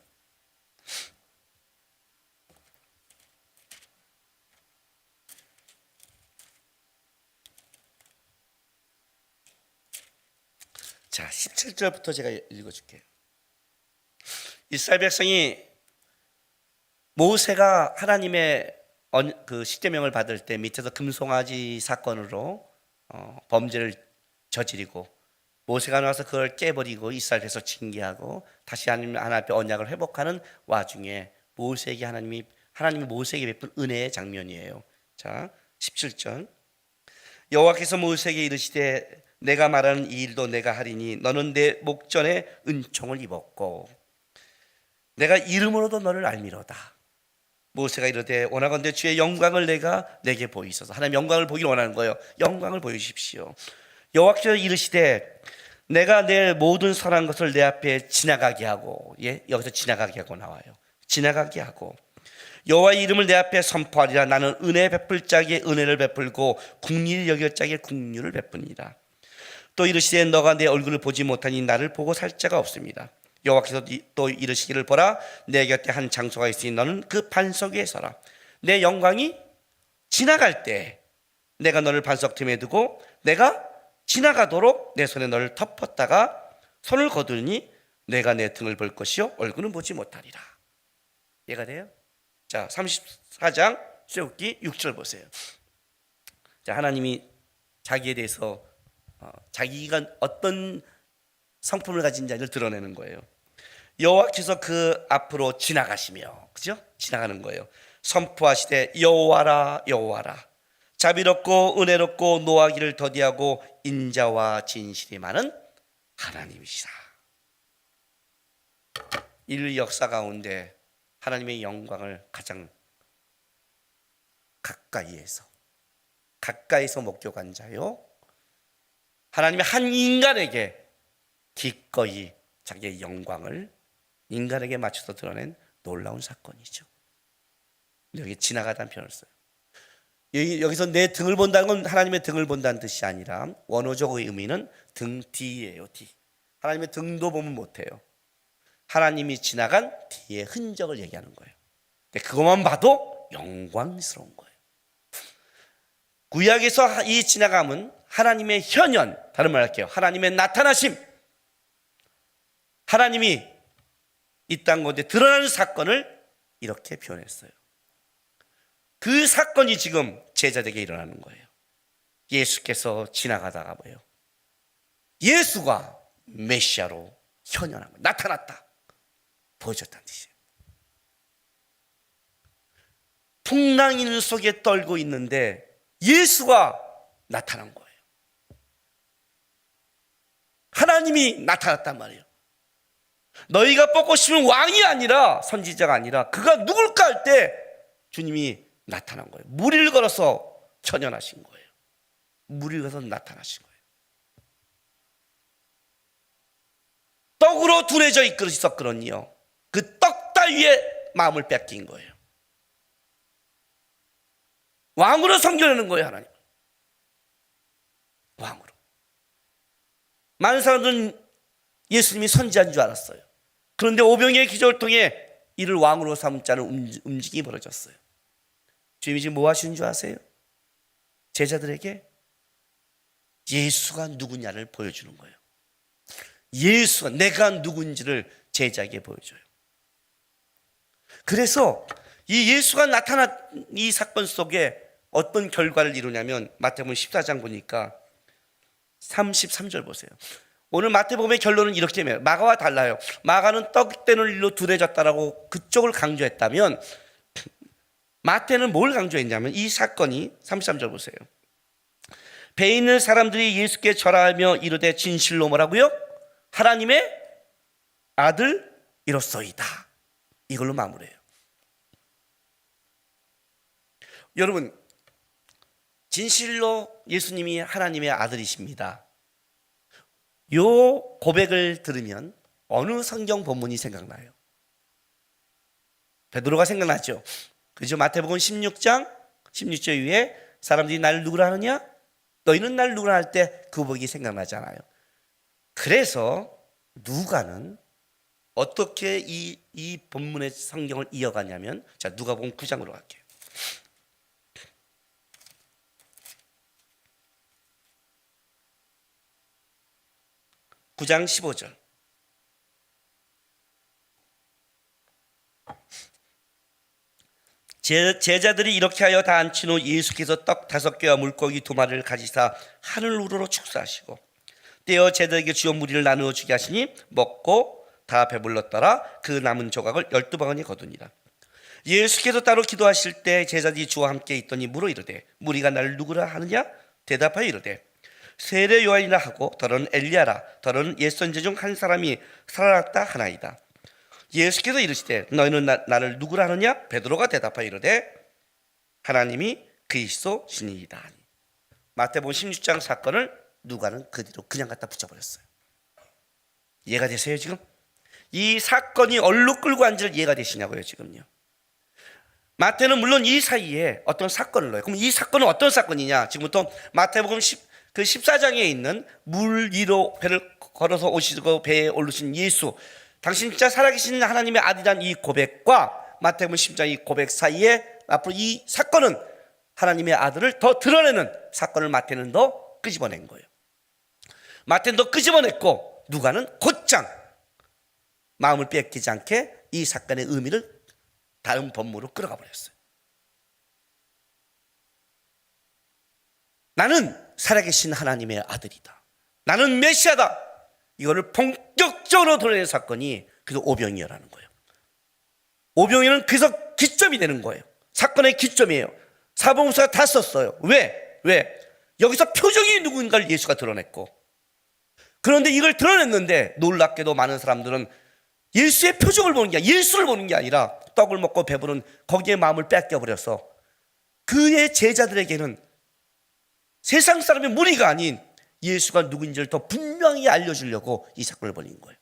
자, 17절부터 제가 읽어줄게요. 이스라엘 백성이 모세가 하나님의 그 십계명을 받을 때 밑에서 금송아지 사건으로 범죄를 저지르고 모세가 나와서 그걸 깨버리고 이스라엘 백성 징계하고 다시 하나님 앞에 언약을 회복하는 와중에 모세에게 하나님이 모세에게 베푼 은혜의 장면이에요. 자, 17절. 여호와께서 모세에게 이르시되 내가 말하는 이 일도 내가 하리니 너는 내 목전에 은총을 입었고 내가 이름으로도 너를 알미로다. 모세가 이르되 원하건대 주의 영광을 내게 보이소서. 하나님 영광을 보기를 원하는 거예요. 영광을 보여주십시오. 여호와께서 이르시되 내가 내 모든 선한 것을 내 앞에 지나가게 하고, 예, 여기서 지나가게 하고 나와요. 지나가게 하고 여호와의 이름을 내 앞에 선포하리라. 나는 은혜 베풀 자에게 은혜를 베풀고 국리를 여길 자에게 국리를 베푸니라. 또 이르시되 너가 내 얼굴을 보지 못하니 나를 보고 살 자가 없습니다. 여호와께서 또 이르시기를 보라 내 곁에 한 장소가 있으니 너는 그 반석 위에 서라. 내 영광이 지나갈 때 내가 너를 반석 틈에 두고 내가 지나가도록 내 손에 너를 덮었다가 손을 거두니 내가 내 등을 볼 것이요 얼굴은 보지 못하리라. 이해가 돼요? 자, 34장 출애굽기 6절 보세요. 자, 하나님이 자기에 대해서 자기가 어떤 성품을 가진 자를 드러내는 거예요. 여호와께서 그 앞으로 지나가시며, 그죠? 지나가는 거예요. 선포하시되 여호와라 여호와라 자비롭고 은혜롭고 노하기를 더디하고 인자와 진실이 많은 하나님이시라. 인류 역사 가운데 하나님의 영광을 가장 가까이서 목격한 자요, 하나님의 한 인간에게 기꺼이 자기의 영광을 인간에게 맞춰서 드러낸 놀라운 사건이죠. 여기 지나가다는 표현을 써요. 여기서 내 등을 본다는 건 하나님의 등을 본다는 뜻이 아니라 원어적의 의미는 등 뒤예요. 뒤. 하나님의 등도 보면 못해요. 하나님이 지나간 뒤의 흔적을 얘기하는 거예요. 그것만 봐도 영광스러운 거예요. 구약에서 이 지나감은 하나님의 현현, 다른 말 할게요. 하나님의 나타나심, 하나님이 이 땅 가운데 드러나는 사건을 이렇게 표현했어요. 그 사건이 지금 제자들에게 일어나는 거예요. 예수께서 지나가다가 뭐예요? 예수가 메시아로 현현한 거, 나타났다, 보여줬다는 뜻이에요. 풍랑인 속에 떨고 있는데 예수가 나타난 거예요. 하나님이 나타났단 말이에요. 너희가 뽑고 싶은 왕이 아니라, 선지자가 아니라 그가 누굴까 할 때 주님이 나타난 거예요. 무리를 걸어서 현현하신 거예요. 무리를 걸어서 나타나신 거예요. 떡으로 둔해져 있었거든요. 그 떡 따위에 마음을 뺏긴 거예요. 왕으로 섬기려는 거예요, 하나님. 왕으로. 많은 사람들은 예수님이 선지자인 줄 알았어요. 그런데 오병이의 기적을 통해 이를 왕으로 삼자는 움직임이 벌어졌어요. 주님이 지금 뭐 하시는 줄 아세요? 제자들에게 예수가 누구냐를 보여주는 거예요. 예수가 내가 누군지를 제자에게 보여줘요. 그래서 이 예수가 나타난 이 사건 속에 어떤 결과를 이루냐면 마태복음 14장 보니까 33절 보세요. 오늘 마태복음의 결론은 이렇게 해요. 마가와 달라요. 마가는 떡 떼는 일로 둔해졌다라고 그쪽을 강조했다면 마태는 뭘 강조했냐면 이 사건이 33절 보세요. 배에 있는 사람들이 예수께 절하며 이르되 진실로 뭐라고요? 하나님의 아들 이로소이다. 이걸로 마무리해요. 여러분, 진실로 예수님이 하나님의 아들이십니다. 요 고백을 들으면 어느 성경 본문이 생각나요? 베드로가 생각나죠. 그죠? 마태복음 16장 16절 위에 사람들이 나를 누구라 하느냐? 너희는 나를 누구라 할 때 그 고백이 생각나잖아요. 그래서 누가는 어떻게 이 본문의 성경을 이어가냐면, 자, 누가복음 9장으로 갈게요. 9장 15절. 제자들이 이렇게 하여 다 앉힌 후 예수께서 떡 5개와 물고기 2마리를 가지사 하늘 우러러 축사하시고 떼어 제자들에게 주어 무리를 나누어 주게 하시니 먹고 다 배불렀더라. 그 남은 조각을 12바구니에 거두니라. 예수께서 따로 기도하실 때 제자들이 주와 함께 있더니 물어 이르되 무리가 나를 누구라 하느냐? 대답하여 이르되 세례 요한이라 하고 더러는 엘리야라, 더러는 옛 선지 중 한 사람이 살아났다 하나이다. 예수께서 이르시되 너희는 나를 누구라 하느냐? 베드로가 대답하여 이르되 하나님이 그리스도 신이이다. 마태복음 16장 사건을 누가는 그 뒤로 그냥 갖다 붙여버렸어요. 이해가 되세요 지금? 이 사건이 얼로 끌고 간지를 이해가 되시냐고요 지금요. 마태는 물론 이 사이에 어떤 사건을 넣어요. 그럼 이 사건은 어떤 사건이냐? 지금부터 마태복음 14장에 있는 물 위로 배를 걸어서 오시고 배에 오르신 예수, 당신 진짜 살아계신 하나님의 아들이란 이 고백과 마태복음 10장 이 고백 사이에 앞으로 이 사건은 하나님의 아들을 더 드러내는 사건을 마태는 더 끄집어낸 거예요. 마태는 더 끄집어냈고 누가는 곧장 마음을 뺏기지 않게 이 사건의 의미를 다른 본문으로 끌어가 버렸어요. 나는 살아계신 하나님의 아들이다. 나는 메시아다. 이거를 본격적으로 드러낸 사건이 그래서 오병이어라는 거예요. 오병이어는 그래서 기점이 되는 거예요. 사건의 기점이에요. 사복음서가 다 썼어요. 왜? 여기서 표적이 누군가를 예수가 드러냈고, 그런데 이걸 드러냈는데 놀랍게도 많은 사람들은 예수의 표적을 보는 게 아니라 예수를 보는 게 아니라 떡을 먹고 배부른 거기에 마음을 뺏겨버려서 그의 제자들에게는 세상 사람의 무리가 아닌 예수가 누구인지를 더 분명히 알려주려고 이 사건을 벌인 거예요.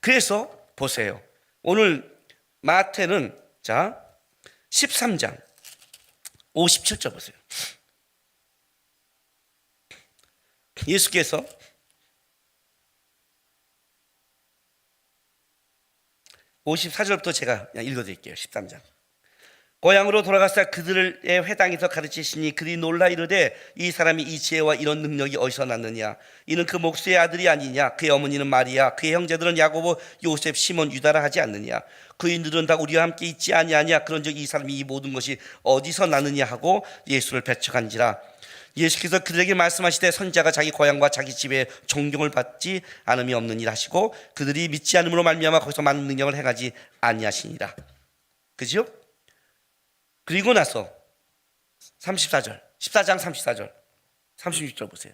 그래서 보세요. 오늘 마태는 자 13장 57절 보세요. 예수께서 54절부터 제가 그냥 읽어드릴게요. 13장. 고향으로 돌아가서 그들의 회당에서 가르치시니 그들이 놀라 이르되 이 사람이 이 지혜와 이런 능력이 어디서 났느냐. 이는 그 목수의 아들이 아니냐. 그의 어머니는 마리아, 그의 형제들은 야고보, 요셉, 시몬, 유다라 하지 않느냐. 그인들은 다 우리와 함께 있지 아니하냐. 그런즉 이 사람이 이 모든 것이 어디서 나느냐 하고 예수를 배척한지라. 예수께서 그들에게 말씀하시되 선지자가 자기 고향과 자기 집에 존경을 받지 않음이 없느니라 하시고 그들이 믿지 않음으로 말미암아 거기서 많은 능력을 행하지 아니하시니라. 그죠? 그리고 나서 34절, 14장 34절, 36절 보세요.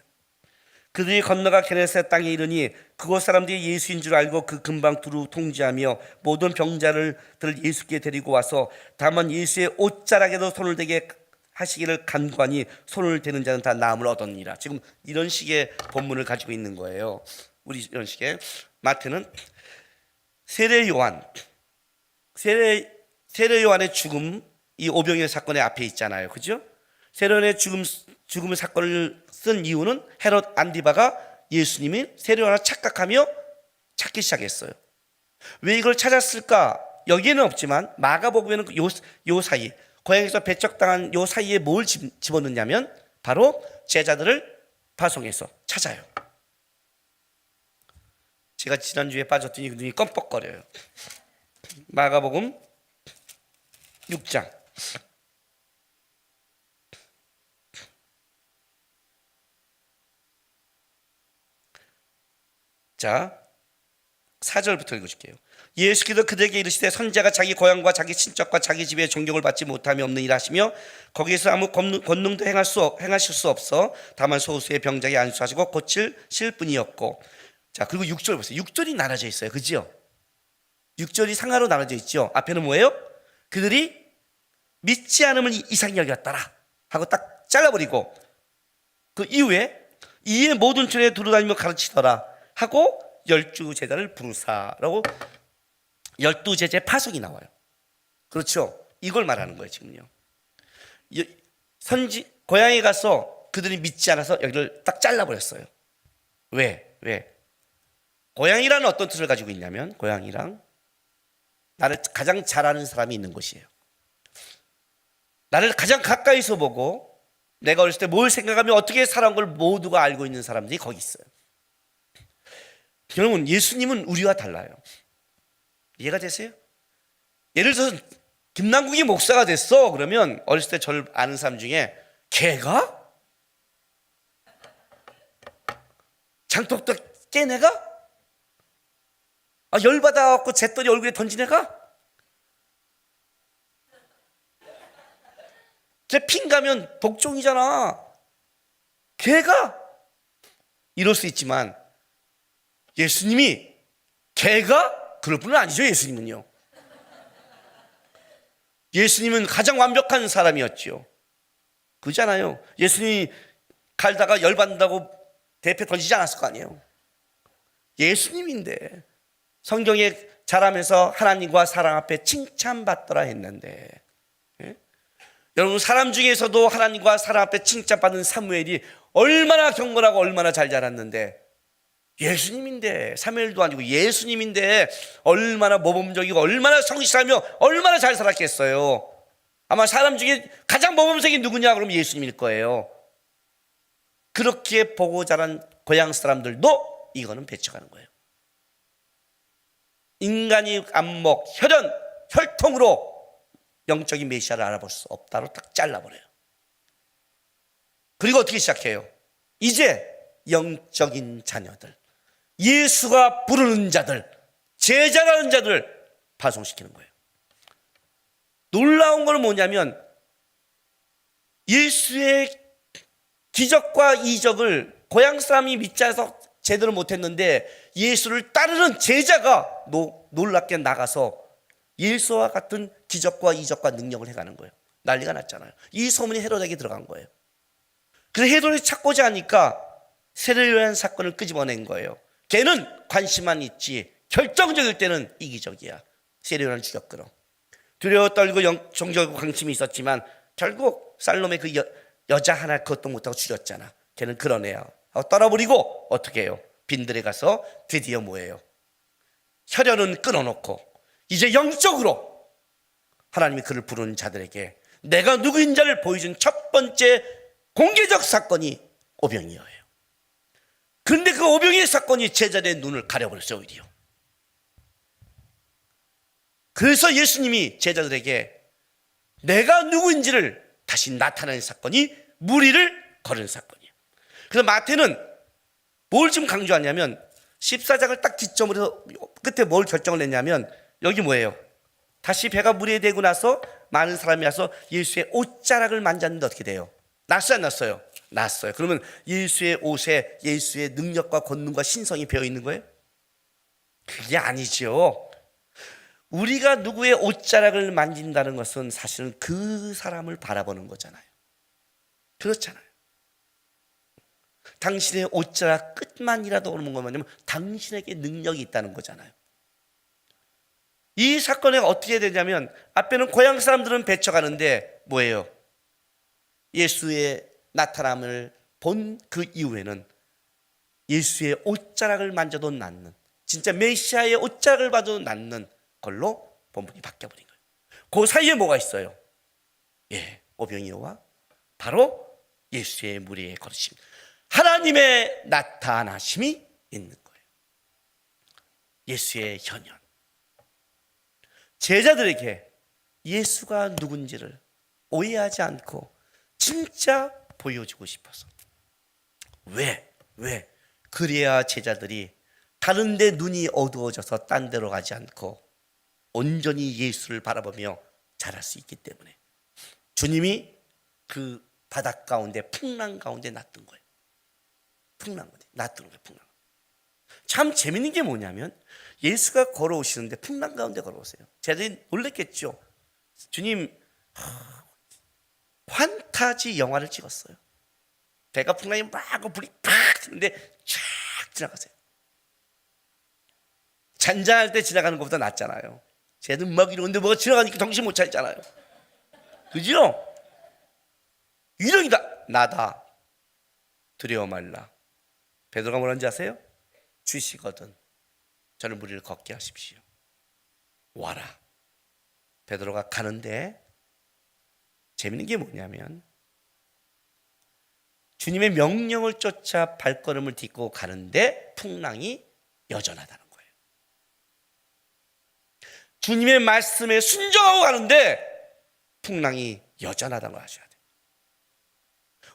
그들이 건너가 게네사렛 땅에 이르니 그곳 사람들이 예수인 줄 알고 그 근방 두루 통지하며 모든 병자들을 예수께 데리고 와서 다만 예수의 옷자락에도 손을 대게 하시기를 간구하니 손을 대는 자는 다 나음을 얻었느니라. 지금 이런 식의 본문을 가지고 있는 거예요. 우리 이런 식의 마태는 세례 요한의 죽음, 이 오병이어 사건의 앞에 있잖아요. 그죠? 세례요한의 죽음의 사건을 쓴 이유는 헤롯 안디바가 예수님이 세례요한을 착각하며 찾기 시작했어요. 왜 이걸 찾았을까? 여기에는 없지만 마가복음에는 요 사이, 고향에서 배척당한 요 사이에 뭘 집어넣냐면 바로 제자들을 파송해서 찾아요. 제가 지난주에 빠졌더니 눈이 껌뻑거려요. 마가복음 6장. 자, 4절부터 읽어줄게요. 예수께서 그들에게 이르시되 선지자가 자기 고향과 자기 친척과 자기 집에 존경을 받지 못함이 없느니라 하시며 거기에서 아무 권능도 행하실 수 없어 다만 소수의 병자에 안수하시고 고치실 뿐이었고. 자, 그리고 6절 보세요. 6절이 나눠져 있어요. 그죠? 6절이 상하로 나눠져 있죠. 앞에는 뭐예요? 그들이 믿지 않음을 이상히 여겼더라 하고 딱 잘라버리고 그 이후에 이에 모든 촌에 두루다니며 가르치더라 하고 12제자를 부르사라고 12제자의 파송이 나와요. 그렇죠? 이걸 말하는 거예요. 지금요. 고향에 가서 그들이 믿지 않아서 여기를 딱 잘라버렸어요. 왜? 고향이라는 어떤 뜻을 가지고 있냐면 고향이랑 나를 가장 잘 아는 사람이 있는 곳이에요. 나를 가장 가까이서 보고 내가 어렸을 때 뭘 생각하며 어떻게 살아온 걸 모두가 알고 있는 사람들이 거기 있어요. 여러분, 예수님은 우리와 달라요. 이해가 되세요? 예를 들어서 김남국이 목사가 됐어. 그러면 어렸을 때 저를 아는 사람 중에 걔가? 장독도 깬 애가? 열받아갖고 잿더리 얼굴에 던진 애가? 걔 핀 가면 복종이잖아. 걔가? 이럴 수 있지만 예수님이 걔가? 그럴 분은 아니죠. 예수님은요. 예수님은 가장 완벽한 사람이었죠. 그잖아요. 예수님이 갈다가 열받는다고 대패 던지지 않았을 거 아니에요. 예수님인데 성경에 자라면서 하나님과 사람 앞에 칭찬받더라 했는데, 예? 여러분, 사람 중에서도 하나님과 사람 앞에 칭찬받은 사무엘이 얼마나 경건하고 얼마나 잘 자랐는데, 예수님인데, 사무엘도 아니고 예수님인데 얼마나 모범적이고 얼마나 성실하며 얼마나 잘 살았겠어요. 아마 사람 중에 가장 모범적인 누구냐 그러면 예수님일 거예요. 그렇게 보고 자란 고향 사람들도 이거는 배척하는 거예요. 인간이 안목, 혈연, 혈통으로 영적인 메시아를 알아볼 수 없다로 딱 잘라버려요. 그리고 어떻게 시작해요? 이제 영적인 자녀들, 예수가 부르는 자들, 제자라는 자들 파송시키는 거예요. 놀라운 건 뭐냐면 예수의 기적과 이적을 고향 사람이 믿지 않아서 제대로 못했는데 예수를 따르는 제자가 놀랍게 나가서 예수와 같은 기적과 이적과 능력을 해가는 거예요. 난리가 났잖아요. 이 소문이 헤롯에게 들어간 거예요. 그래서 헤롯이 찾고자 하니까 세례요한 사건을 끄집어낸 거예요. 걔는 관심만 있지 결정적일 때는 이기적이야. 세례요한을 죽였거든. 두려워 떨고 종교적 관심이 있었지만 결국 살롬의 그 여자 하나 그것도 못하고 죽였잖아. 걔는 그런 애야 하고 떨어버리고 어떻게 해요? 빈들에 가서 드디어 뭐예요? 혈연은 끊어놓고 이제 영적으로 하나님이 그를 부르는 자들에게 내가 누구인지를 보여준 첫 번째 공개적 사건이 오병이어예요. 그런데 그 오병이의 사건이 제자들의 눈을 가려버렸어요. 오히려. 그래서 예수님이 제자들에게 내가 누구인지를 다시 나타내는 사건이 무리를 거르는 사건이에요. 그래서 마태는 뭘 지금 강조하냐면 14장을 딱 기점으로 해서 끝에 뭘 결정을 냈냐면 여기 뭐예요? 다시 배가 물에 대고 나서 많은 사람이 와서 예수의 옷자락을 만졌는데 어떻게 돼요? 났어요, 안 났어요? 났어요. 그러면 예수의 옷에 예수의 능력과 권능과 신성이 배어 있는 거예요? 그게 아니죠. 우리가 누구의 옷자락을 만진다는 것은 사실은 그 사람을 바라보는 거잖아요. 그렇잖아요. 당신의 옷자락 끝만이라도 오는 건 뭐냐면 당신에게 능력이 있다는 거잖아요. 이 사건이 어떻게 되냐면 앞에는 고향 사람들은 배쳐가는데 뭐예요? 예수의 나타남을 본 그 이후에는 예수의 옷자락을 만져도 낫는, 진짜 메시아의 옷자락을 봐도 낫는 걸로 본분이 바뀌어버린 거예요. 그 사이에 뭐가 있어요? 오병이어와 바로 예수의 무리의 걸으심, 하나님의 나타나심이 있는 거예요. 예수의 현현. 제자들에게 예수가 누군지를 오해하지 않고 진짜 보여주고 싶어서. 왜? 그래야 제자들이 다른 데 눈이 어두워져서 딴 데로 가지 않고 온전히 예수를 바라보며 자랄 수 있기 때문에 주님이 그 바닷 가운데 풍랑 가운데 놨던 거예요. 풍랑 가운데 놨던 거예요. 풍랑. 참 재밌는 게 뭐냐면 예수가 걸어오시는데 풍랑 가운데 걸어오세요. 제자들이 놀랬겠죠. 주님 판타지 영화를 찍었어요. 배가 풍랑이 막 불이 팍 트는데 쫙 지나가세요. 잔잔할 때 지나가는 것보다 낫잖아요. 쟤는 막 이러는데 뭐가 지나가니까 정신 못 차리잖아요. 그죠? 유령이다. 나다. 두려워 말라. 베드로가 뭐라는지 아세요? 주시거든 저를 무리를 걷게 하십시오. 와라. 베드로가 가는데 재밌는 게 뭐냐면 주님의 명령을 쫓아 발걸음을 딛고 가는데 풍랑이 여전하다는 거예요. 주님의 말씀에 순종하고 가는데 풍랑이 여전하다는 걸 아셔야 돼요.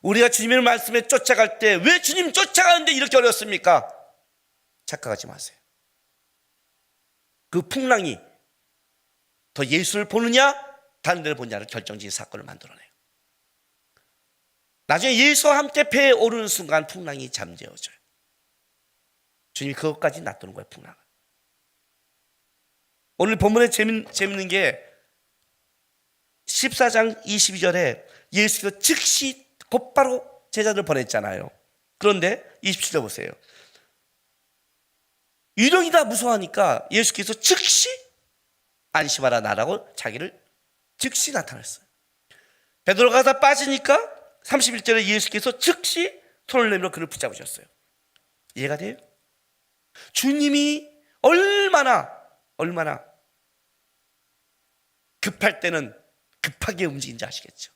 우리가 주님의 말씀에 쫓아갈 때 왜 주님 쫓아가는데 이렇게 어렵습니까? 착각하지 마세요. 그 풍랑이 더 예수를 보느냐 다른 데를 보느냐를 결정적인 사건을 만들어내요. 나중에 예수와 함께 배에 오르는 순간 풍랑이 잠재워져요. 주님이 그것까지 놔두는 거예요. 풍랑을. 오늘 본문에 재밌는 게 14장 22절에 예수가 즉시 곧바로 제자들을 보냈잖아요. 그런데 27절 보세요. 유령이다 무서워하니까 예수께서 즉시 안심하라 나라고 자기를 즉시 나타냈어요. 베드로가 다 빠지니까 31절에 예수께서 즉시 손을 내밀어 그를 붙잡으셨어요. 이해가 돼요? 주님이 얼마나 급할 때는 급하게 움직이는지 아시겠죠?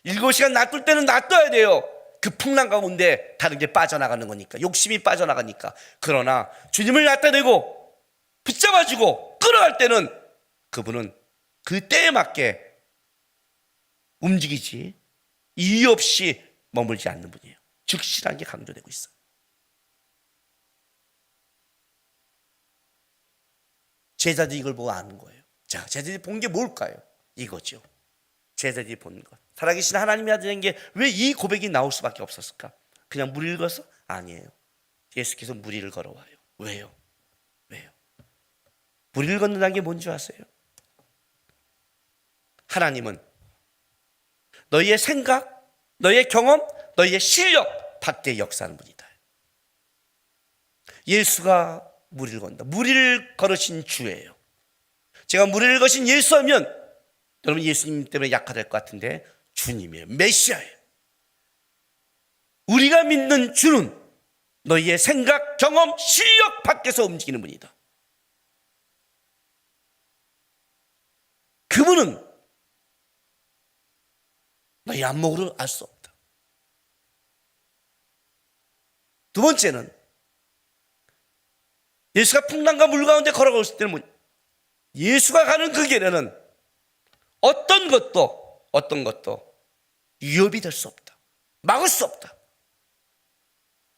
7시간 놔둘 때는 놔둬야 돼요. 그 풍랑 가운데 다른 게 빠져나가는 거니까, 욕심이 빠져나가니까. 그러나 주님을 나타내고 붙잡아주고 끌어갈 때는 그분은 그 때에 맞게 움직이지 이유 없이 머물지 않는 분이에요. 즉시라는 게 강조되고 있어요. 제자들이 이걸 보고 아는 거예요. 자, 제자들이 본 게 뭘까요? 이거죠. 제자들이 본 것. 살아계신 하나님의 아들인 게 왜 이 고백이 나올 수밖에 없었을까? 그냥 무리를 걸어서? 아니에요. 예수께서 무리를 걸어와요. 왜요? 무리를 걷는다는 게 뭔지 아세요? 하나님은 너희의 생각, 너희의 경험, 너희의 실력 밖에 역사하는 분이다. 예수가 무리를 건다. 무리를 걸으신 주예요. 제가 무리를 거신 예수하면 여러분 예수님 때문에 약화될 것 같은데 주님이에요. 메시아예요. 우리가 믿는 주는 너희의 생각, 경험, 실력 밖에서 움직이는 분이다. 그분은 너희 안목으로 알 수 없다. 두 번째는 예수가 풍랑과 물 가운데 걸어갈 때는 예수가 가는 그 길에는 어떤 것도 위협이 될 수 없다. 막을 수 없다.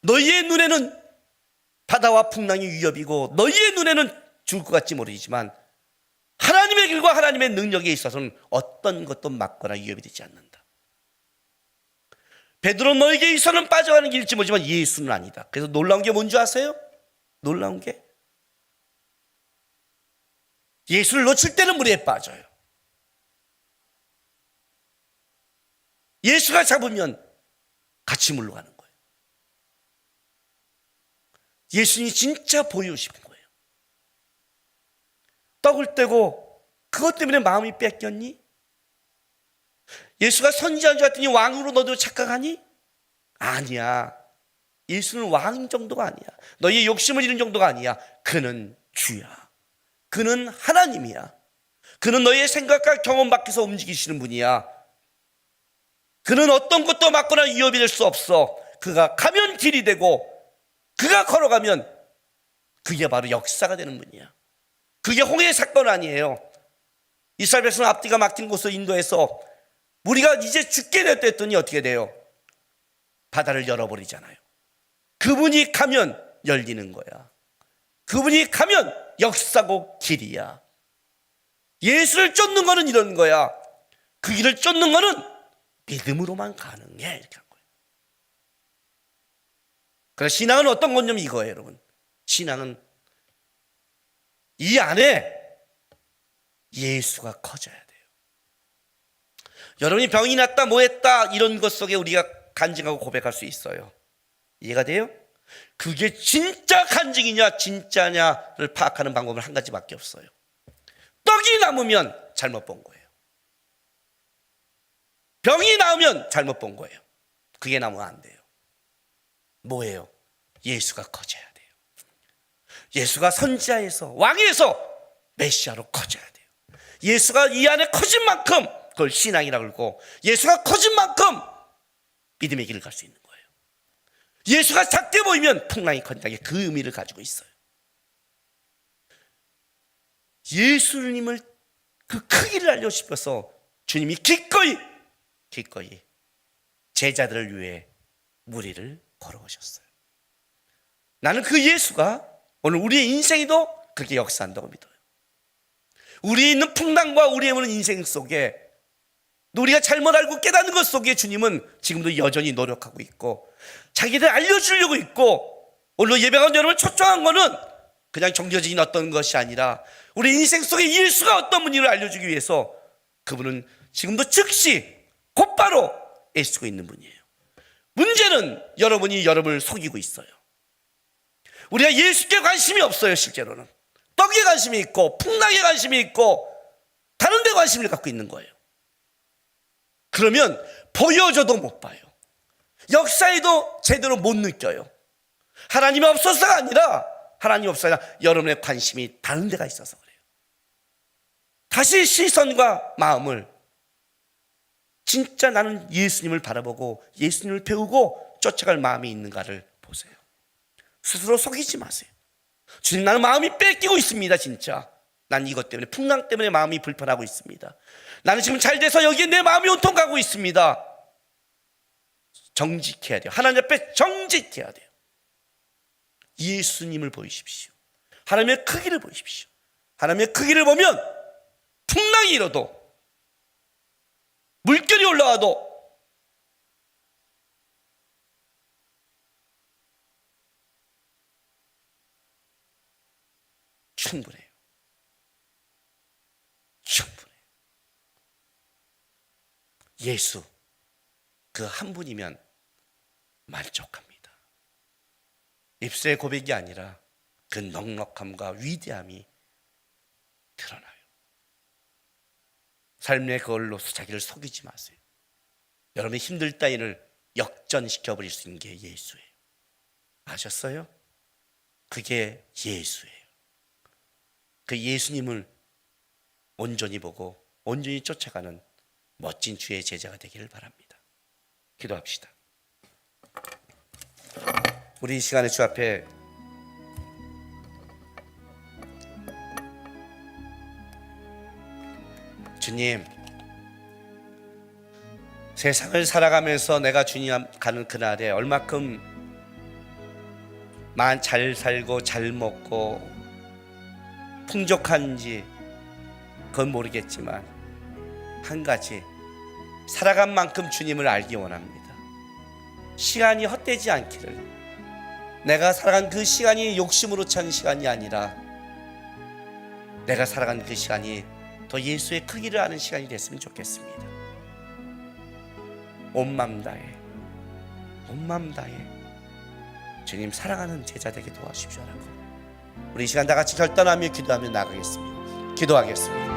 너희의 눈에는 바다와 풍랑이 위협이고 너희의 눈에는 죽을 것 같지 모르지만 하나님의 길과 하나님의 능력에 있어서는 어떤 것도 막거나 위협이 되지 않는다. 베드로 너에게 있어서는 빠져가는 길일지 모르지만 예수는 아니다. 그래서 놀라운 게 뭔지 아세요? 놀라운 게 예수를 놓칠 때는 물에 빠져요. 예수가 잡으면 같이 물로 가는 거예요. 예수님이 진짜 보이고 싶은 거예요. 떡을 떼고 그것 때문에 마음이 뺏겼니? 예수가 선지자인 줄 알았더니 왕으로 너도 착각하니? 아니야. 예수는 왕 정도가 아니야. 너희의 욕심을 이룬 정도가 아니야. 그는 주야. 그는 하나님이야. 그는 너희의 생각과 경험 밖에서 움직이시는 분이야. 그는 어떤 것도 막거나 위협이 될 수 없어. 그가 가면 길이 되고 그가 걸어가면 그게 바로 역사가 되는 분이야. 그게 홍해의 사건 아니에요. 이스라엘 백성 앞뒤가 막힌 곳을 인도해서 우리가 이제 죽게 됐다 했더니 어떻게 돼요? 바다를 열어버리잖아요. 그분이 가면 열리는 거야. 그분이 가면 역사고 길이야. 예수를 쫓는 거는 이런 거야. 그 길을 쫓는 거는 믿음으로만 가능해. 이렇게 한 거예요. 그래서 신앙은 어떤 건냐면 이거예요, 여러분. 신앙은 이 안에 예수가 커져야 돼요. 여러분이 병이 났다, 뭐 했다, 이런 것 속에 우리가 간증하고 고백할 수 있어요. 이해가 돼요? 그게 진짜 간증이냐, 진짜냐를 파악하는 방법은 한 가지밖에 없어요. 떡이 남으면 잘못 본 거예요. 병이 나으면 잘못 본 거예요. 그게 나오면 안 돼요. 뭐예요? 예수가 커져야 돼요. 예수가 선지자에서 왕에서 메시아로 커져야 돼요. 예수가 이 안에 커진 만큼 그걸 신앙이라고 그러고 예수가 커진 만큼 믿음의 길을 갈 수 있는 거예요. 예수가 작게 보이면 풍랑이 커진다는 게 그 의미를 가지고 있어요. 예수님을 그 크기를 알려 싶어서 주님이 기꺼이 제자들을 위해 무리를 걸어오셨어요. 나는 그 예수가 오늘 우리의 인생에도 그렇게 역사한다고 믿어요. 우리에 있는 풍랑과 우리의 인생 속에 우리가 잘못 알고 깨닫는 것 속에 주님은 지금도 여전히 노력하고 있고 자기들 알려주려고 있고 오늘 예배관 여러분을 초청한 거는 그냥 정겨진 어떤 것이 아니라 우리 인생 속에 예수가 어떤 분인지를 알려주기 위해서 그분은 지금도 즉시 곧바로 애쓰고 있는 분이에요. 문제는 여러분이 여러분을 속이고 있어요. 우리가 예수께 관심이 없어요. 실제로는 떡에 관심이 있고 풍랑에 관심이 있고 다른 데 관심을 갖고 있는 거예요. 그러면 보여줘도 못 봐요. 역사에도 제대로 못 느껴요. 하나님이 없어서가 아니라 여러분의 관심이 다른 데가 있어서 그래요. 다시 시선과 마음을 진짜 나는 예수님을 바라보고 예수님을 배우고 쫓아갈 마음이 있는가를 보세요. 스스로 속이지 마세요. 주님, 나는 마음이 뺏기고 있습니다. 진짜 난 이것 때문에 풍랑 때문에 마음이 불편하고 있습니다. 나는 지금 잘 돼서 여기에 내 마음이 온통 가고 있습니다. 정직해야 돼요. 하나님 앞에 정직해야 돼요. 예수님을 보이십시오. 하나님의 크기를 보이십시오. 하나님의 크기를 보면 풍랑이 일어도 물결이 올라와도 충분해요. 충분해요. 예수 그 한 분이면 만족합니다. 입술의 고백이 아니라 그 넉넉함과 위대함이 드러나요. 삶의 그걸로서 자기를 속이지 마세요. 여러분의 힘들 따위를 역전시켜버릴 수 있는 게 예수예요. 아셨어요? 그게 예수예요. 그 예수님을 온전히 보고 온전히 쫓아가는 멋진 주의 제자가 되기를 바랍니다. 기도합시다. 우리 이 시간에 주 앞에 주님, 세상을 살아가면서 내가 주님 가는 그날에 얼마큼 잘 살고 잘 먹고 풍족한지 그건 모르겠지만 한 가지, 살아간 만큼 주님을 알기 원합니다. 시간이 헛되지 않기를, 내가 살아간 그 시간이 욕심으로 찬 시간이 아니라 내가 살아간 그 시간이 더 예수의 크기를 아는 시간이 됐으면 좋겠습니다. 온 맘 다해 주님 사랑하는 제자 되게 도와주십시오라고 우리 이 시간 다 같이 결단하며 기도하며 나가겠습니다. 기도하겠습니다.